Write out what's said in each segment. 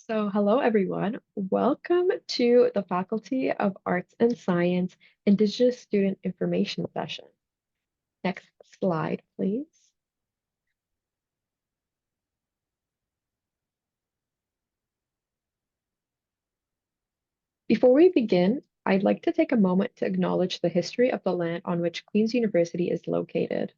Hello everyone. Welcome to the Faculty of Arts and Science Indigenous Student Information session. Next slide, please. Before we begin, I'd like to take a moment to acknowledge the history of the land on which Queen's University is located.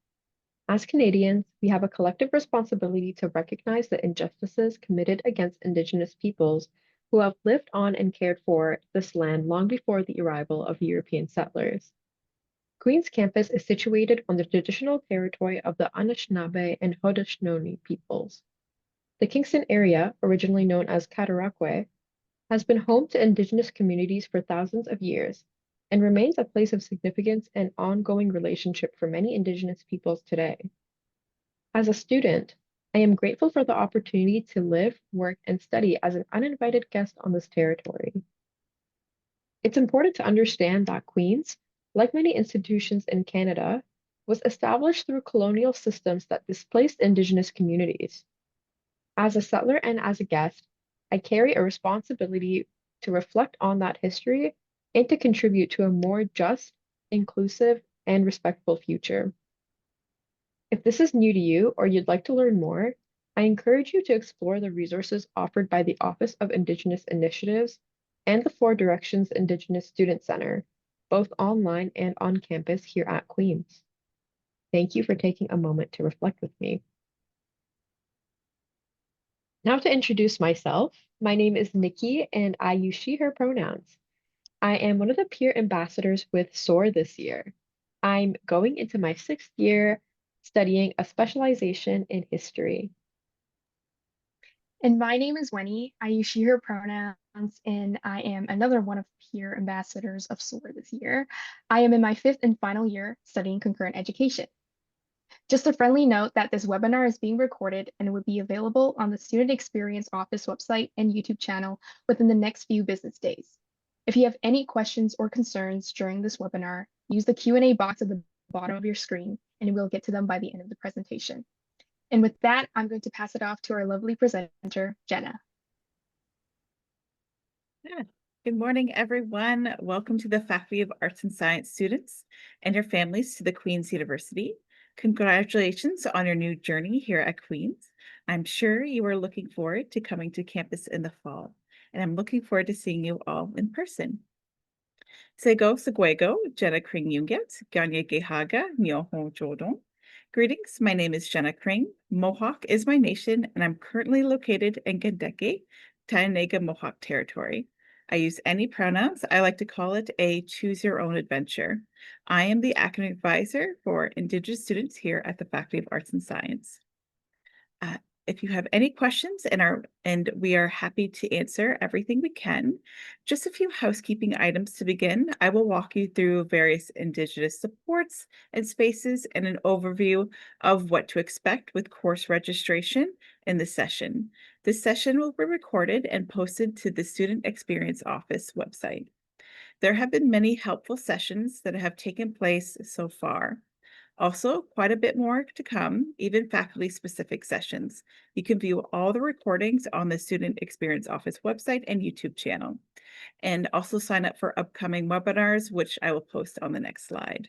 As Canadians, we have a collective responsibility to recognize the injustices committed against Indigenous peoples who have lived on and cared for this land long before the arrival of European settlers. Queen's campus is situated on the traditional territory of the Anishinaabe and Haudenosaunee peoples. The Kingston area, originally known as Cataraqui, has been home to Indigenous communities for thousands of years and remains a place of significance and ongoing relationship for many Indigenous peoples today. As a student, I am grateful for the opportunity to live, work, and study as an uninvited guest on this territory. It's important to understand that Queen's, like many institutions in Canada, was established through colonial systems that displaced Indigenous communities. As a settler and as a guest, I carry a responsibility to reflect on that history and to contribute to a more just, inclusive, and respectful future. If this is new to you or you'd like to learn more, I encourage you to explore the resources offered by the Office of Indigenous Initiatives and the Four Directions Indigenous Student Center, both online and on campus here at Queen's. Thank you for taking a moment to reflect with me. Now to introduce myself, my name is Nikki and I use she, her pronouns. I am one of the peer ambassadors with SOAR this year. I'm going into my 6th year studying a specialization in history. And my name is Winnie. I use she, her pronouns, and I am another one of peer ambassadors of SOAR this year. I am in my 5th and final year studying concurrent education. Just a friendly note that this webinar is being recorded and will be available on the Student Experience Office website and YouTube channel within the next few business days. If you have any questions or concerns during this webinar, use the Q&A box at the bottom of your screen, and we'll get to them by the end of the presentation. And with that, I'm going to pass it off to our lovely presenter, Jenna. Yeah. Good morning, everyone. Welcome to the Faculty of Arts and Science students and your families to the Queen's University. Congratulations on your new journey here at Queen's. I'm sure you are looking forward to coming to campus in the fall, and I'm looking forward to seeing you all in person. Sego Seguego, Jenna Kring Yunget, Ganya Gehaga, Nyoho Jodon. Greetings, my name is Jenna Kring. Mohawk is my nation, and I'm currently located in Gandeke, Tynega Mohawk territory. I use any pronouns. I like to call it a choose your own adventure. I am the academic advisor for Indigenous students here at the Faculty of Arts and Science. If you have any questions and we are happy to answer everything we can. Just a few housekeeping items to begin. I will walk you through various Indigenous supports and spaces and an overview of what to expect with course registration in the session. This session will be recorded and posted to the Student Experience Office website. There have been many helpful sessions that have taken place so far. Also, quite a bit more to come, even faculty-specific sessions. You can view all the recordings on the Student Experience Office website and YouTube channel, and also sign up for upcoming webinars, which I will post on the next slide.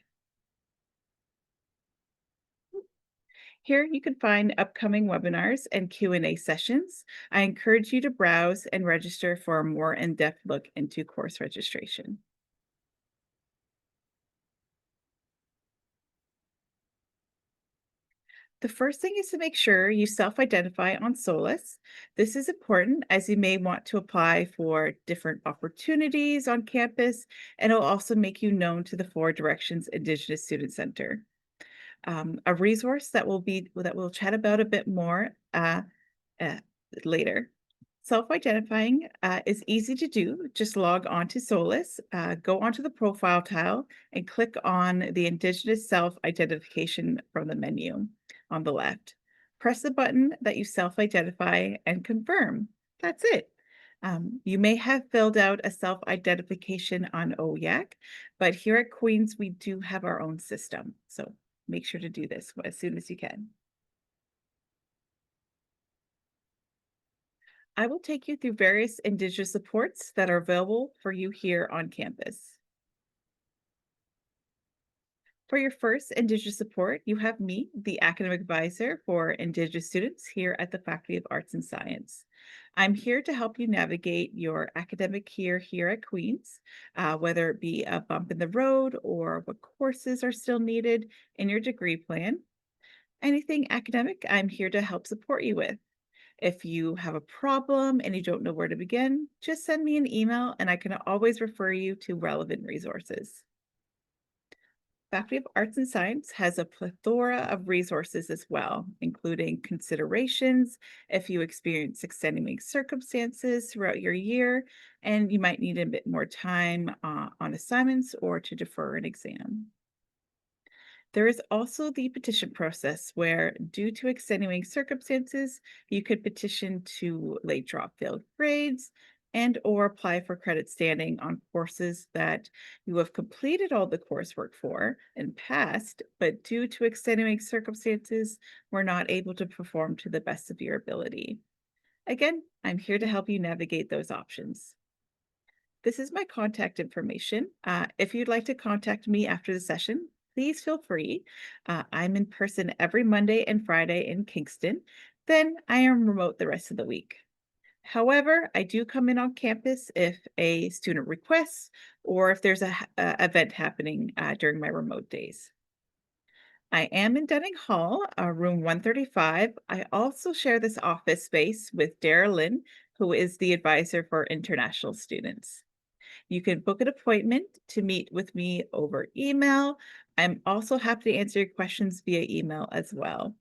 Here you can find upcoming webinars and Q&A sessions. I encourage you to browse and register for a more in-depth look into course registration. The first thing is to make sure you self-identify on SOLIS. This is important as you may want to apply for different opportunities on campus, and it'll also make you known to the Four Directions Indigenous Student Center. A resource that we'll chat about a bit more later. Self-identifying is easy to do. Just log on to SOLIS, go onto the profile tile, and click on the Indigenous self-identification from the menu on the left. Press the button that you self-identify and confirm. That's it. You may have filled out a self-identification on OYAC, but here at Queen's, we do have our own system. So make sure to do this as soon as you can. I will take you through various Indigenous supports that are available for you here on campus. For your first Indigenous support, you have me, the academic advisor for Indigenous students here at the Faculty of Arts and Science. I'm here to help you navigate your academic year here at Queen's, whether it be a bump in the road or what courses are still needed in your degree plan. Anything academic, I'm here to help support you with. If you have a problem and you don't know where to begin, just send me an email and I can always refer you to relevant resources. Faculty of Arts and Science has a plethora of resources as well, including considerations if you experience extenuating circumstances throughout your year and you might need a bit more time on assignments or to defer an exam. There is also the petition process where, due to extenuating circumstances, you could petition to late drop failed grades and or apply for credit standing on courses that you have completed all the coursework for and passed, but due to extenuating circumstances, were not able to perform to the best of your ability. Again, I'm here to help you navigate those options. This is my contact information. If you'd like to contact me after the session, please feel free. I'm in person every Monday and Friday in Kingston. Then I am remote the rest of the week. However, I do come in on campus if a student requests or if there's a event happening during my remote days. I am in Dunning Hall, room 135. I also share this office space with Dara Lynn, who is the advisor for international students. You can book an appointment to meet with me over email. I'm also happy to answer your questions via email as well.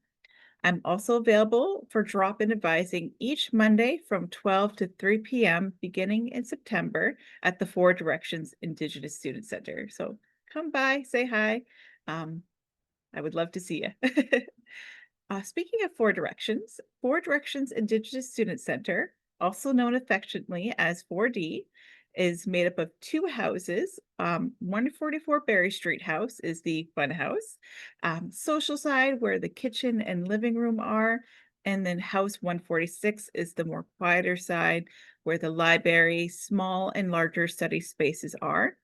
I'm also available for drop-in advising each Monday from 12 to 3 p.m. beginning in September at the Four Directions Indigenous Student Center. So come by, say hi. I would love to see you. Speaking of Four Directions Indigenous Student Center, also known affectionately as 4D, is made up of two houses. 144 Berry Street House is the fun house, social side where the kitchen and living room are, and then house 146 is the more quieter side where the library, small and larger study spaces are,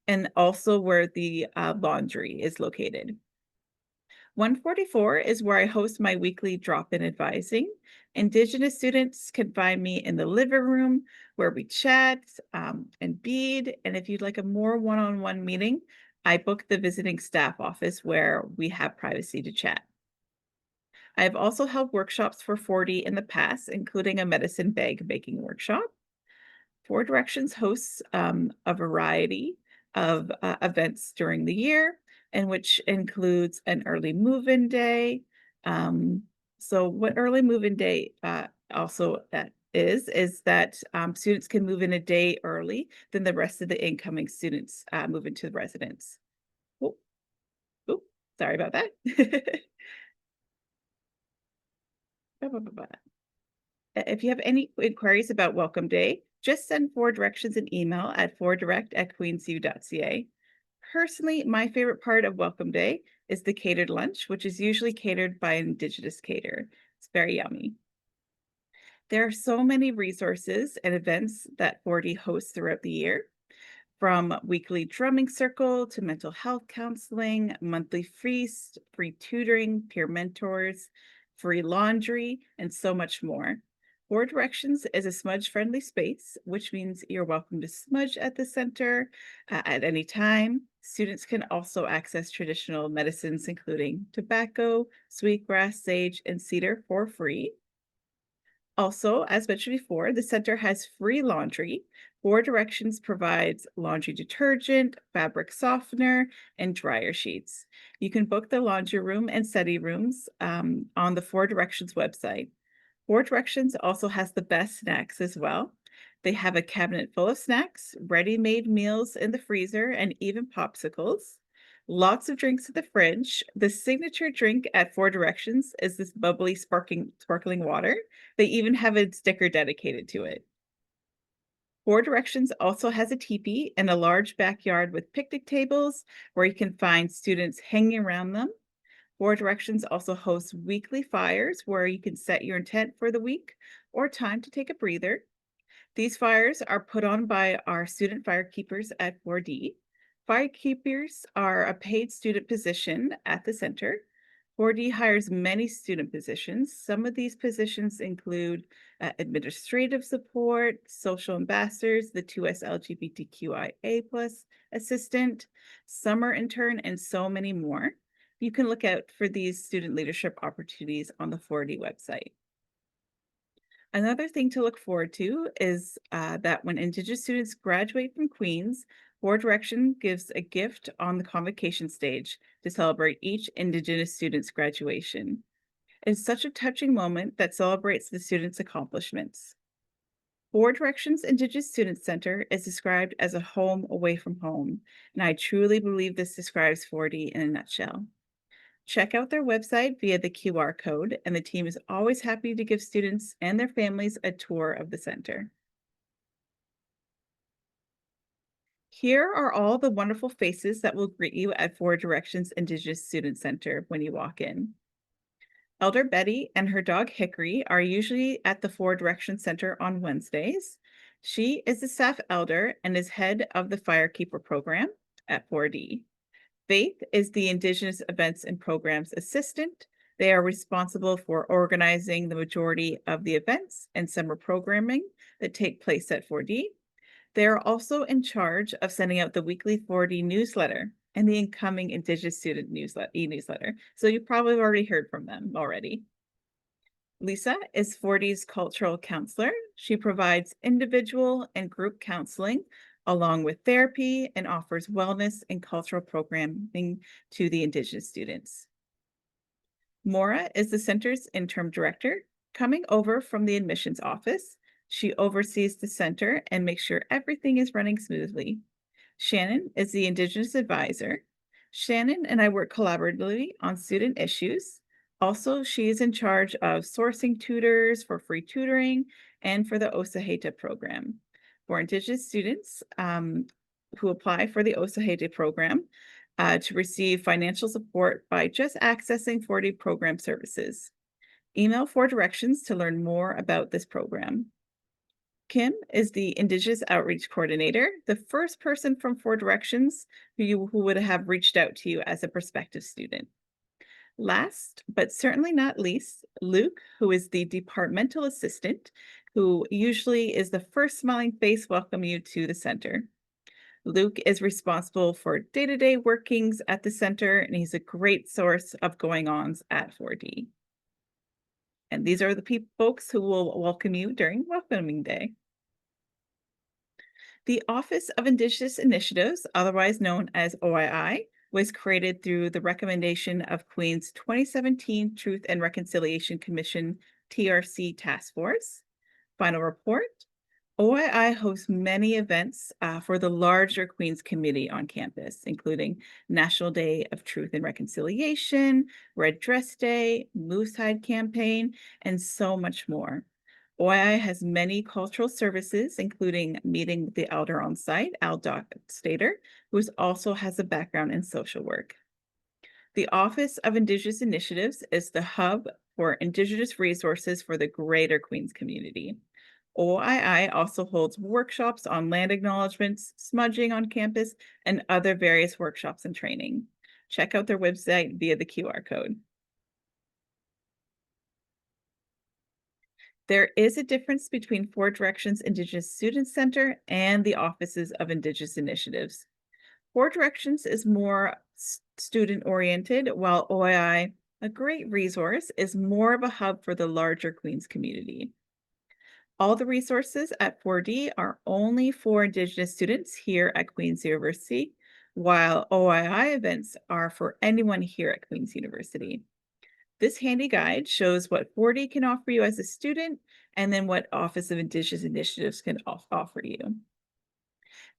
and also where the laundry is located. 144 is where I host my weekly drop-in advising. Indigenous students can find me in the living room where we chat and bead. And if you'd like a more one-on-one meeting, I book the visiting staff office where we have privacy to chat. I have also held workshops for 40 in the past, including a medicine bag making workshop. Four Directions hosts a variety of events during the year, and which includes an early move-in day. So what early move-in day also is that students can move in a day early than the rest of the incoming students move into the residence. Oh, oh, sorry about that. If you have any inquiries about Welcome Day, just send Four Directions an email at fourdirect@queensu.ca. Personally, my favorite part of Welcome Day is the catered lunch, which is usually catered by an Indigenous caterer. It's very yummy. There are so many resources and events that 4D hosts throughout the year, from weekly drumming circle to mental health counseling, monthly feast, free tutoring, peer mentors, free laundry, and so much more. Four Directions is a smudge-friendly space, which means you're welcome to smudge at the center at any time. Students can also access traditional medicines, including tobacco, sweetgrass, sage, and cedar for free. Also, as mentioned before, the center has free laundry. Four Directions provides laundry detergent, fabric softener, and dryer sheets. You can book the laundry room and study rooms on the Four Directions website. Four Directions also has the best snacks as well. They have a cabinet full of snacks, ready-made meals in the freezer, and even popsicles. Lots of drinks in the fridge. The signature drink at Four Directions is this bubbly, sparkling water. They even have a sticker dedicated to it. Four Directions also has a teepee and a large backyard with picnic tables where you can find students hanging around them. Four Directions also hosts weekly fires where you can set your intent for the week, or time to take a breather. These fires are put on by our student firekeepers at 4D. Firekeepers are a paid student position at the center. 4D hires many student positions. Some of these positions include administrative support, social ambassadors, the 2S LGBTQIA plus assistant, summer intern, and so many more. You can look out for these student leadership opportunities on the 4D website. Another thing to look forward to is that when Indigenous students graduate from Queen's, Four Direction gives a gift on the convocation stage to celebrate each Indigenous student's graduation. It's such a touching moment that celebrates the students' accomplishments. Four Directions Indigenous Student Center is described as a home away from home, and I truly believe this describes 4D in a nutshell. Check out their website via the QR code, and the team is always happy to give students and their families a tour of the center. Here are all the wonderful faces that will greet you at Four Directions Indigenous Student Center when you walk in. Elder Betty and her dog Hickory are usually at the Four Directions Center on Wednesdays. She is the staff elder and is head of the Firekeeper program at 4D. Faith is the Indigenous Events and Programs Assistant. They are responsible for organizing the majority of the events and summer programming that take place at 4D. They are also in charge of sending out the weekly 4D newsletter and the incoming Indigenous Student e-newsletter. So you probably already heard from them already. Lisa is 4D's cultural counselor. She provides individual and group counseling along with therapy and offers wellness and cultural programming to the Indigenous students. Maura is the center's interim director, coming over from the admissions office. She oversees the center and makes sure everything is running smoothly. Shannon is the Indigenous advisor. Shannon and I work collaboratively on student issues. Also, she is in charge of sourcing tutors for free tutoring and for the Osaheta program. For Indigenous students who apply for the Osaheta program to receive financial support by just accessing 4D program services. Email Four Directions to learn more about this program. Kim is the Indigenous Outreach Coordinator, the first person from Four Directions who would have reached out to you as a prospective student. Last, but certainly not least, Luke, who is the departmental assistant, who usually is the first smiling face welcome you to the center. Luke is responsible for day-to-day workings at the center, and he's a great source of going-ons at 4D. And these are the folks who will welcome you during welcoming day. The Office of Indigenous Initiatives, otherwise known as OII, was created through the recommendation of Queen's 2017 Truth and Reconciliation Commission TRC Task Force. Final report. OII hosts many events for the larger Queen's community on campus, including National Day of Truth and Reconciliation, Red Dress Day, Moose Hide Campaign, and so much more. OII has many cultural services, including meeting with the elder on site, Al Stater, who also has a background in social work. The Office of Indigenous Initiatives is the hub for Indigenous resources for the greater Queens community. OII also holds workshops on land acknowledgements, smudging on campus, and other various workshops and training. Check out their website via the QR code. There is a difference between Four Directions Indigenous Students Center and the Offices of Indigenous Initiatives. Four Directions is more student-oriented, while OII, a great resource, is more of a hub for the larger Queens community. All the resources at 4D are only for Indigenous students here at Queen's University, while OII events are for anyone here at Queen's University. This handy guide shows what 4D can offer you as a student, and then what Office of Indigenous Initiatives can offer you.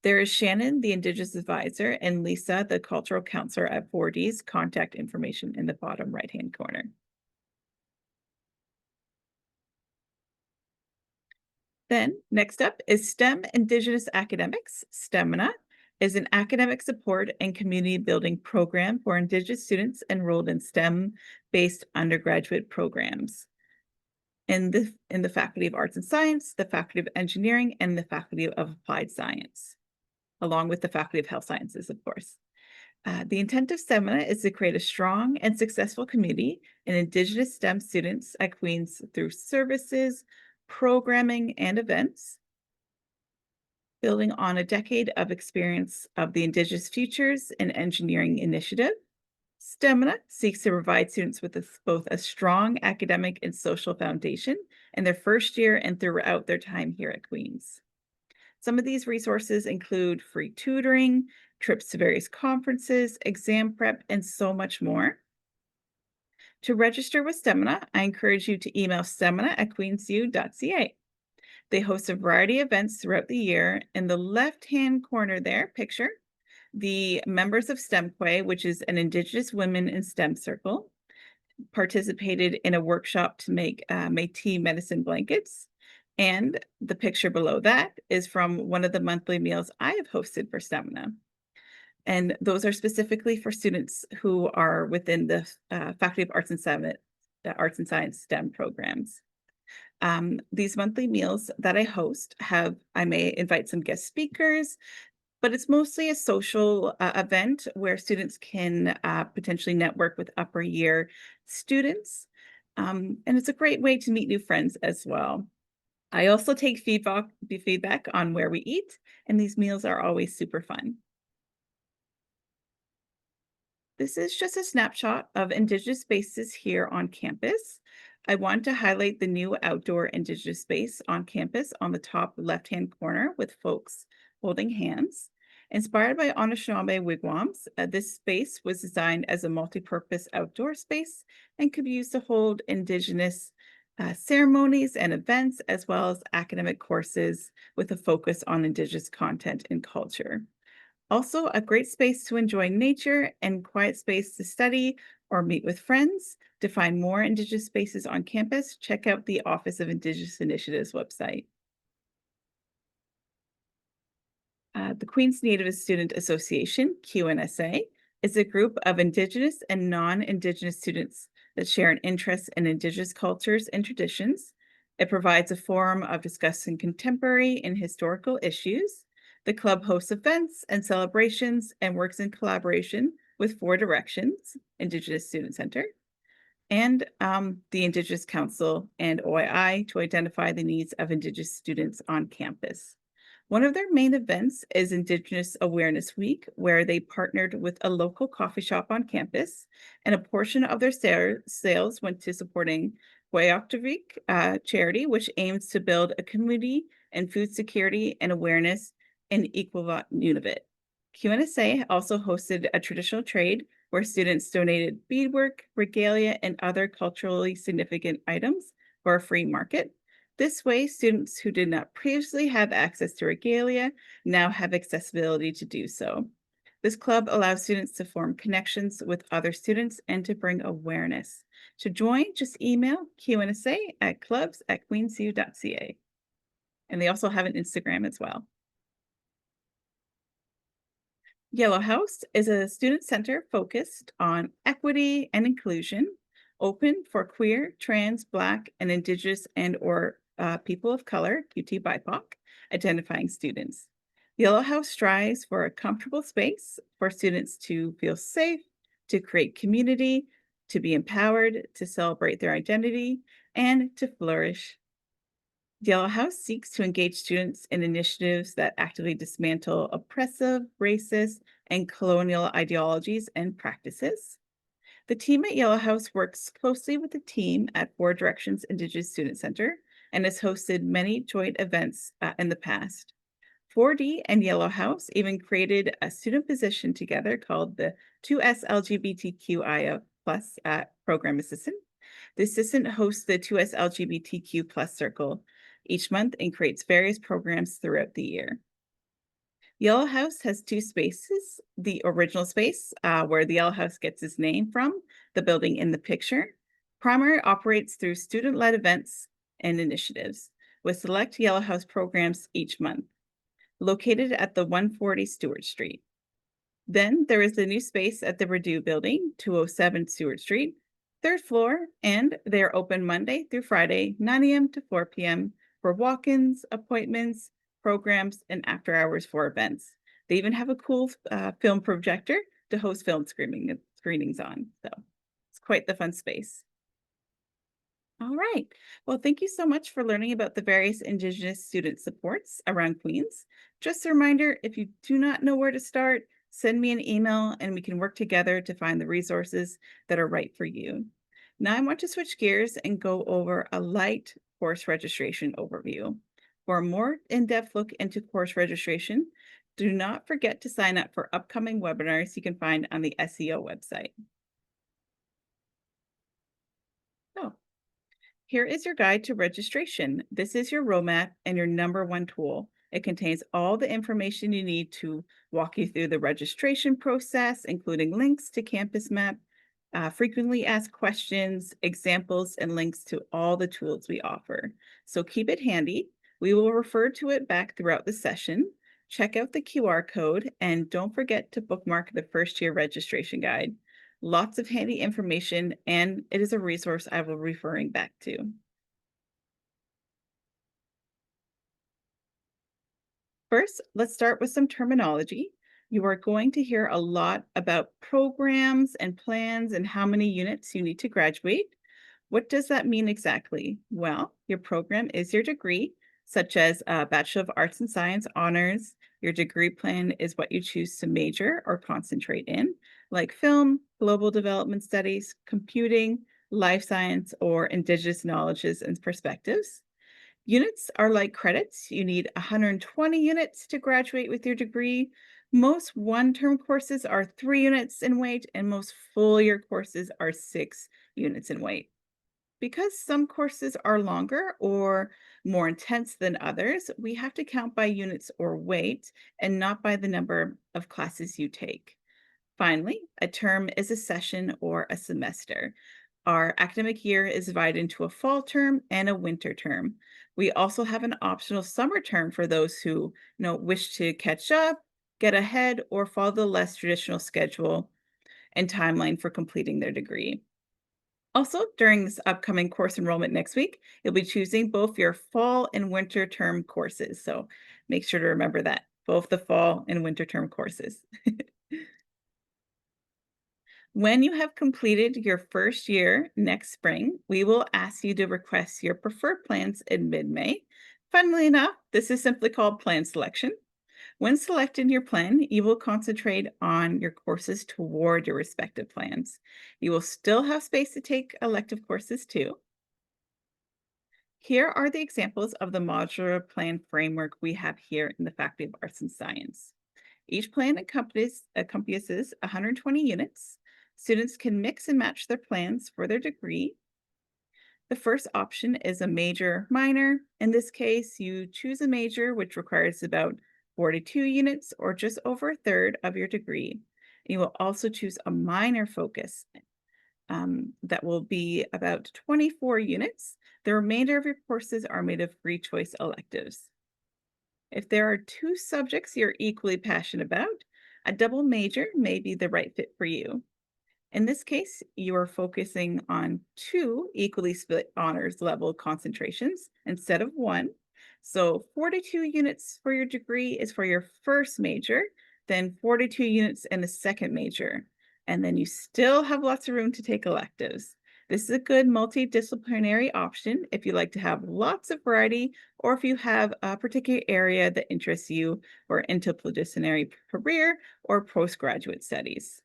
There is Shannon, the Indigenous advisor, and Lisa, the cultural counselor at 4D's contact information in the bottom right-hand corner. Then next up is STEM Indigenous Academics. STEMINA is an academic support and community building program for Indigenous students enrolled in STEM-based undergraduate programs. in the Faculty of Arts and Science, the Faculty of Engineering, and the Faculty of Applied Science, along with the Faculty of Health Sciences, of course. The intent of STEMina is to create a strong and successful community in Indigenous STEM students at Queen's through services, programming, and events. Building on a decade of experience of the Indigenous Futures and Engineering Initiative, STEMina seeks to provide students with both a strong academic and social foundation in their first year and throughout their time here at Queen's. Some of these resources include free tutoring, trips to various conferences, exam prep, and so much more. To register with STEMina, I encourage you to email stemina@queensu.ca. They host a variety of events throughout the year. In the left-hand corner there, picture the members of STEMQUE, which is an Indigenous Women in STEM circle, participated in a workshop to make Métis medicine blankets. And the picture below that is from one of the monthly meals I have hosted for STEMina. And those are specifically for students who are within the Faculty of Arts and Science STEM programs. These monthly meals that I host I may invite some guest speakers, but it's mostly a social event where students can potentially network with upper year students. And it's a great way to meet new friends as well. I also take feedback on where we eat, and these meals are always super fun. This is just a snapshot of Indigenous spaces here on campus. I want to highlight the new outdoor Indigenous space on campus on the top left-hand corner with folks holding hands. Inspired by Anishinaabe wigwams, this space was designed as a multi-purpose outdoor space and could be used to hold Indigenous ceremonies and events, as well as academic courses with a focus on Indigenous content and culture. Also, a great space to enjoy nature and quiet space to study or meet with friends. To find more Indigenous spaces on campus, check out the Office of Indigenous Initiatives website. The Queen's Native Student Association, QNSA, is a group of Indigenous and non-Indigenous students that share an interest in Indigenous cultures and traditions. It provides a forum of discussing contemporary and historical issues. The club hosts events and celebrations and works in collaboration with Four Directions, Indigenous Student Center, and the Indigenous Council and OII to identify the needs of Indigenous students on campus. One of their main events is Indigenous Awareness Week, where they partnered with a local coffee shop on campus, and a portion of their sales went to supporting Guayaktivik charity, which aims to build a community and food security and awareness in Equavat Nunavut. QNSA also hosted a traditional trade where students donated beadwork, regalia, and other culturally significant items for a free market. This way, students who did not previously have access to regalia now have accessibility to do so. This club allows students to form connections with other students and to bring awareness. To join, just email qnsa@clubs@queensu.ca. And they also have an Instagram as well. Yellow House is a student center focused on equity and inclusion, open for queer, trans, Black, and Indigenous and/or people of color, QT BIPOC, identifying students. Yellow House strives for a comfortable space for students to feel safe, to create community, to be empowered, to celebrate their identity, and to flourish. Yellow House seeks to engage students in initiatives that actively dismantle oppressive, racist, and colonial ideologies and practices. The team at Yellow House works closely with the team at Four Directions Indigenous Student Center and has hosted many joint events in the past. 4D and Yellow House even created a student position together called the 2S LGBTQIA+ program assistant. The assistant hosts the 2S LGBTQ+ circle each month and creates various programs throughout the year. Yellow House has two spaces, the original space where the Yellow House gets its name from, the building in the picture. Primary operates through student-led events and initiatives with select Yellow House programs each month, located at the 140 Stewart Street. Then there is the new space at the Rideau Building, 207 Stewart Street, third floor, and they're open Monday through Friday, 9 a.m. to 4 p.m. for walk-ins, appointments, programs, and after-hours for events. They even have a cool film projector to host film screenings on. So it's quite the fun space. All right. Well, thank you so much for learning about the various Indigenous student supports around Queens. Just a reminder, if you do not know where to start, send me an email and we can work together to find the resources that are right for you. Now I want to switch gears and go over a light course registration overview. For a more in-depth look into course registration, do not forget to sign up for upcoming webinars you can find on the SEO website. So, here is your guide to registration. This is your roadmap and your #1 tool. It contains all the information you need to walk you through the registration process, including links to Campus Map, frequently asked questions, examples, and links to all the tools we offer. So keep it handy. We will refer to it back throughout the session. Check out the QR code and don't forget to bookmark the first year registration guide. Lots of handy information, and it is a resource I will be referring back to. First, let's start with some terminology. You are going to hear a lot about programs and plans and how many units you need to graduate. What does that mean exactly? Well, your program is your degree, such as a Bachelor of Arts and Science honors. Your degree plan is what you choose to major or concentrate in, like film, global development studies, computing, life science, or Indigenous knowledges and perspectives. Units are like credits. You need 120 units to graduate with your degree. Most one-term courses are 3 units in weight, and most full-year courses are 6 units in weight. Because some courses are longer or more intense than others, we have to count by units or weight and not by the number of classes you take. Finally, a term is a session or a semester. Our academic year is divided into a fall term and a winter term. We also have an optional summer term for those who wish to catch up, get ahead, or follow the less traditional schedule and timeline for completing their degree. Also, during this upcoming course enrollment next week, you'll be choosing both your fall and winter term courses. So make sure to remember that, both the fall and winter term courses. When you have completed your first year next spring, we will ask you to request your preferred plans in mid-May. Funnily enough, this is simply called plan selection. When selecting your plan, you will concentrate on your courses toward your respective plans. You will still have space to take elective courses too. Here are the examples of the modular plan framework we have here in the Faculty of Arts and Science. Each plan encompasses 120 units. Students can mix and match their plans for their degree. The first option is a major minor. In this case, you choose a major which requires about 42 units or just over a third of your degree. You will also choose a minor focus that will be about 24 units. The remainder of your courses are made of free choice electives. If there are 2 subjects you're equally passionate about, a double major may be the right fit for you. In this case, you are focusing on 2 equally split honors level concentrations instead of 1. So 42 units for your degree is for your first major, then 42 units in the second major. And then you still have lots of room to take electives. This is a good multidisciplinary option if you like to have lots of variety or if you have a particular area that interests you or interdisciplinary career or postgraduate studies.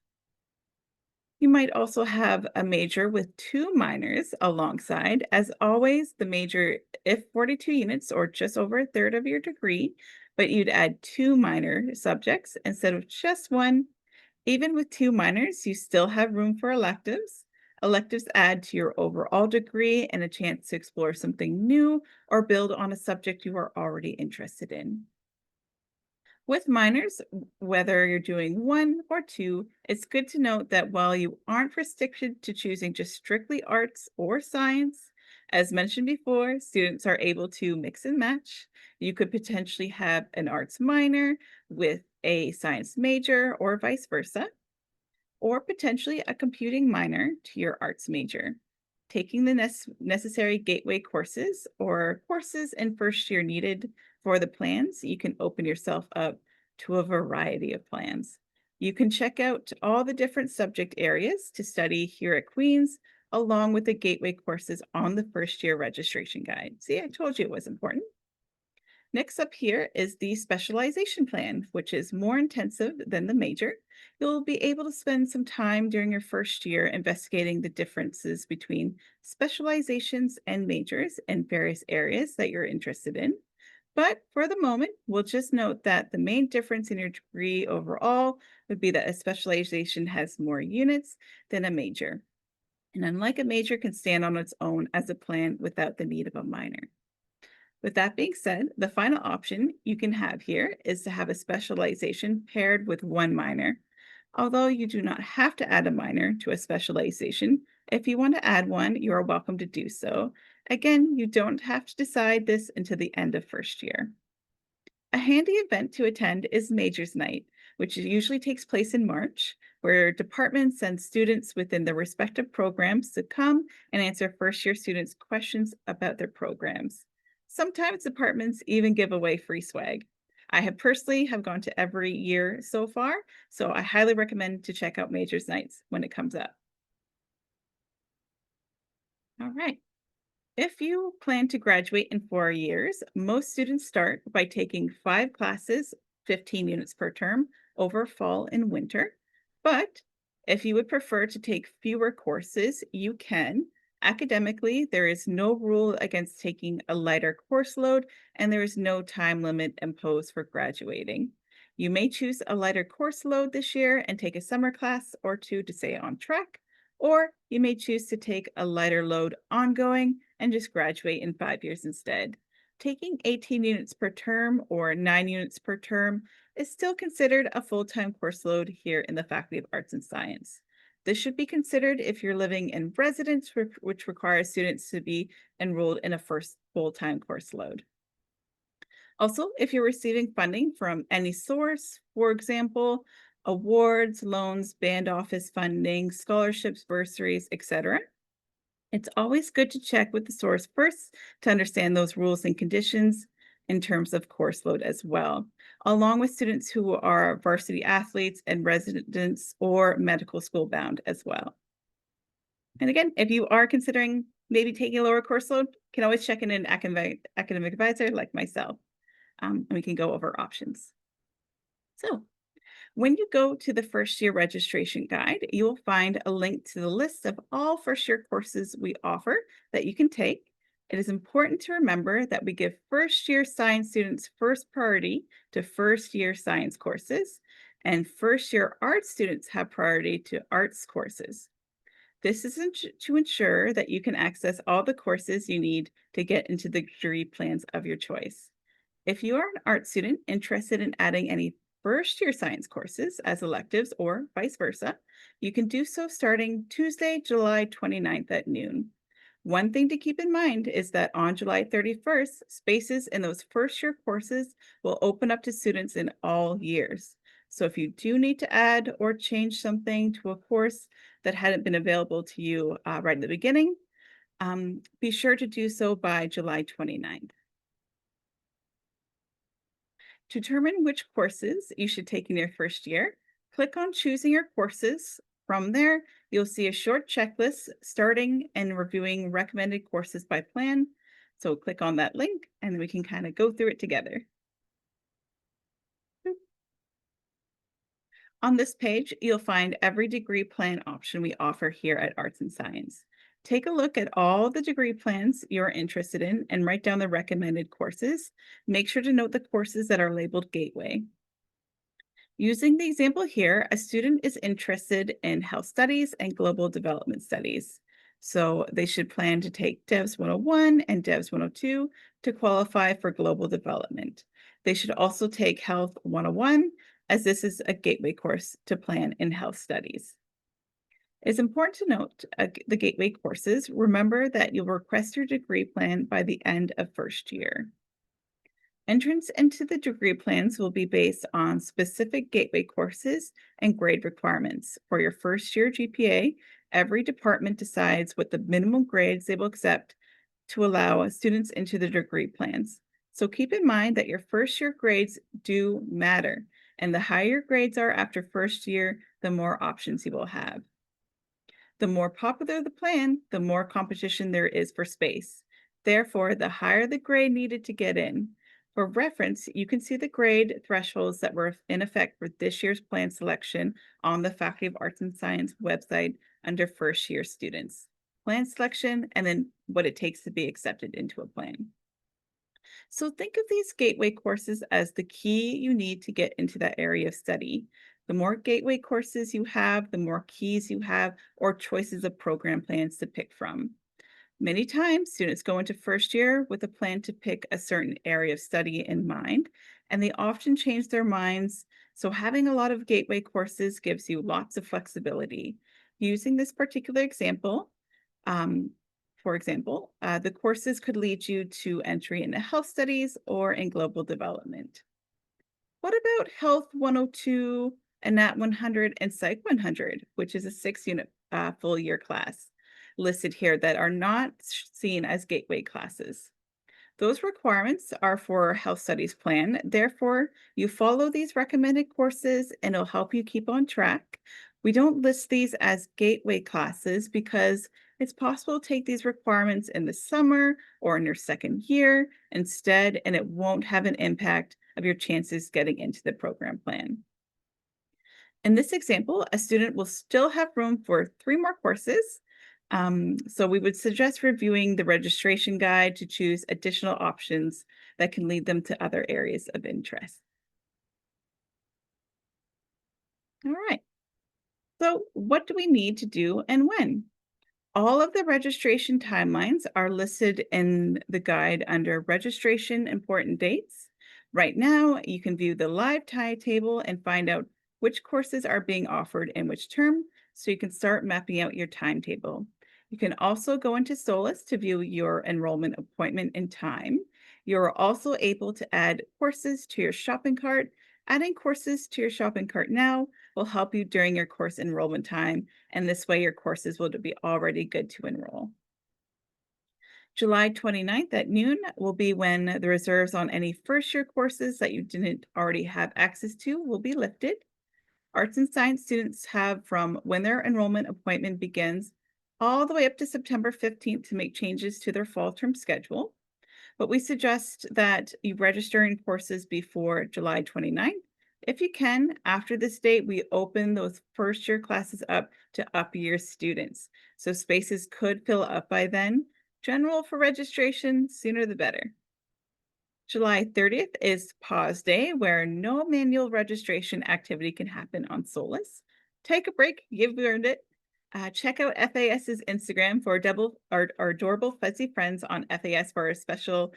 You might also have a major with 2 minors alongside. As always, the major, if 42 units or just over a third of your degree, but you'd add 2 minor subjects instead of just 1. Even with 2 minors, you still have room for electives. Electives add to your overall degree and a chance to explore something new or build on a subject you are already interested in. With minors, whether you're doing 1 or 2, it's good to note that while you aren't restricted to choosing just strictly arts or science, as mentioned before, students are able to mix and match. You could potentially have an arts minor with a science major or vice versa. or potentially a computing minor to your arts major. Taking the necessary gateway courses or courses in first year needed for the plans, you can open yourself up to a variety of plans. You can check out all the different subject areas to study here at Queen's, along with the gateway courses on the first year registration guide. See, I told you it was important. Next up here is the specialization plan, which is more intensive than the major. You'll be able to spend some time during your first year investigating the differences between specializations and majors in various areas that you're interested in. But for the moment, we'll just note that the main difference in your degree overall would be that a specialization has more units than a major. And unlike a major, can stand on its own as a plan without the need of a minor. With that being said, the final option you can have here is to have a specialization paired with one minor. Although you do not have to add a minor to a specialization, if you want to add one, you are welcome to do so. Again, you don't have to decide this until the end of first year. A handy event to attend is Majors Night, which usually takes place in March, where departments send students within their respective programs to come and answer first year students' questions about their programs. Sometimes departments even give away free swag. I have personally gone to every year so far, so I highly recommend to check out Majors Nights when it comes up. All right. If you plan to graduate in 4 years, most students start by taking 5 classes, 15 units per term, over fall and winter. But if you would prefer to take fewer courses, you can. Academically, there is no rule against taking a lighter course load, and there is no time limit imposed for graduating. You may choose a lighter course load this year and take a summer class or two to stay on track, or you may choose to take a lighter load ongoing and just graduate in 5 years instead. Taking 18 units per term or 9 units per term is still considered a full-time course load here in the Faculty of Arts and Science. This should be considered if you're living in residence, which requires students to be enrolled in a first full-time course load. Also, if you're receiving funding from any source, for example, awards, loans, band office funding, scholarships, bursaries, etc., it's always good to check with the source first to understand those rules and conditions in terms of course load as well, along with students who are varsity athletes and residents or medical school bound as well. And again, if you are considering maybe taking a lower course load, you can always check in an academic advisor like myself, and we can go over options. So when you go to the first year registration guide, you will find a link to the list of all first year courses we offer that you can take. It is important to remember that we give first year science students first priority to first year science courses, and first year arts students have priority to arts courses. This is to ensure that you can access all the courses you need to get into the degree plans of your choice. If you are an art student interested in adding any first year science courses as electives or vice versa, you can do so starting Tuesday, July 29th at noon. One thing to keep in mind is that on July 31st, spaces in those first year courses will open up to students in all years. So if you do need to add or change something to a course that hadn't been available to you right at the beginning, be sure to do so by July 29th. To determine which courses you should take in your first year, click on choosing your courses. From there, you'll see a short checklist starting and reviewing recommended courses by plan. So click on that link and we can kind of go through it together. On this page, you'll find every degree plan option we offer here at Arts and Science. Take a look at all the degree plans you're interested in and write down the recommended courses. Make sure to note the courses that are labeled Gateway. Using the example here, a student is interested in health studies and global development studies. So they should plan to take Devs 101 and Devs 102 to qualify for global development. They should also take Health 101, as this is a gateway course to plan in health studies. It's important to note the gateway courses. Remember that you'll request your degree plan by the end of first year. Entrance into the degree plans will be based on specific gateway courses and grade requirements. For your first year GPA, every department decides what the minimum grades they will accept to allow students into the degree plans. So keep in mind that your first year grades do matter, and the higher your grades are after first year, the more options you will have. The more popular the plan, the more competition there is for space. Therefore, the higher the grade needed to get in. For reference, you can see the grade thresholds that were in effect for this year's plan selection on the Faculty of Arts and Science website under first year students. Plan selection, and then what it takes to be accepted into a plan. So think of these gateway courses as the key you need to get into that area of study. The more gateway courses you have, the more keys you have or choices of program plans to pick from. Many times, students go into first year with a plan to pick a certain area of study in mind, and they often change their minds. So having a lot of gateway courses gives you lots of flexibility. Using this particular example, um, for example, the courses could lead you to entry into health studies or in global development. What about Health 102 and Nat 100 and Psych 100, which is a 6-unit full year class listed here that are not seen as gateway classes? Those requirements are for health studies plan. Therefore, you follow these recommended courses and it'll help you keep on track. We don't list these as gateway classes because it's possible to take these requirements in the summer or in your second year instead, and it won't have an impact of your chances getting into the program plan. In this example, a student will still have room for 3 more courses. So we would suggest reviewing the registration guide to choose additional options that can lead them to other areas of interest. All right. So what do we need to do and when? All of the registration timelines are listed in the guide under registration important dates. Right now, you can view the live timetable and find out which courses are being offered in which term, so you can start mapping out your timetable. You can also go into Solus to view your enrollment appointment and time. You're also able to add courses to your shopping cart. Adding courses to your shopping cart now will help you during your course enrollment time, and this way your courses will be already good to enroll. July 29th at noon will be when the reserves on any first year courses that you didn't already have access to will be lifted. Arts and science students have from when their enrollment appointment begins all the way up to September 15th to make changes to their fall term schedule. But we suggest that you register in courses before July 29th. If you can, after this date, we open those first year classes up to up year students. So spaces could fill up by then. General for registration, sooner the better. July 30th is pause day where no manual registration activity can happen on Solus. Take a break, you've earned it. Check out FAS's Instagram for our adorable fuzzy friends on FAS for our special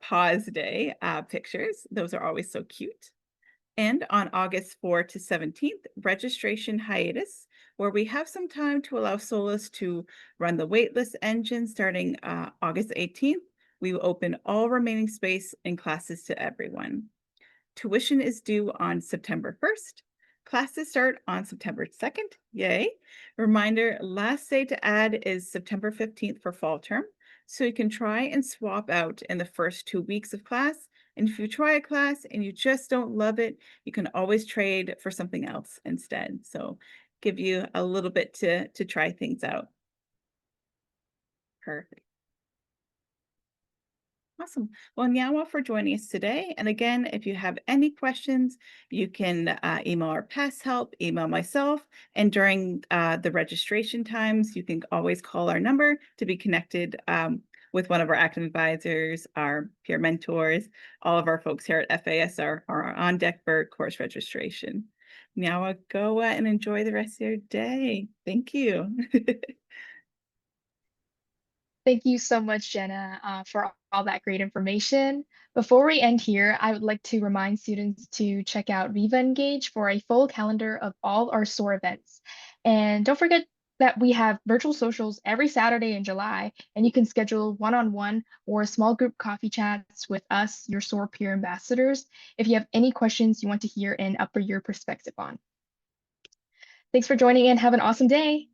pause day pictures. Those are always so cute. And on August 4th to 17th, registration hiatus, where we have some time to allow Solus to run the waitlist engine starting August 18th. We will open all remaining space in classes to everyone. Tuition is due on September 1st. Classes start on September 2nd. Yay. Reminder, last day to add is September 15th for fall term. So you can try and swap out in the first 2 weeks of class. And if you try a class and you just don't love it, you can always trade for something else instead. So give you a little bit to try things out. Perfect. Awesome. Well, Nyawa for joining us today. And again, if you have any questions, you can email our past help, email myself. And during the registration times, you can always call our number to be connected with one of our active advisors, our peer mentors. All of our folks here at FAS are on deck for course registration. Nyawa, go and enjoy the rest of your day. Thank you. Thank you so much, Jenna, for all that great information. Before we end here, I would like to remind students to check out Viva Engage for a full calendar of all our SOAR events. And don't forget that we have virtual socials every Saturday in July, and you can schedule one-on-one or small group coffee chats with us, your SOAR peer ambassadors, if you have any questions you want to hear and upper your perspective on. Thanks for joining in. Have an awesome day.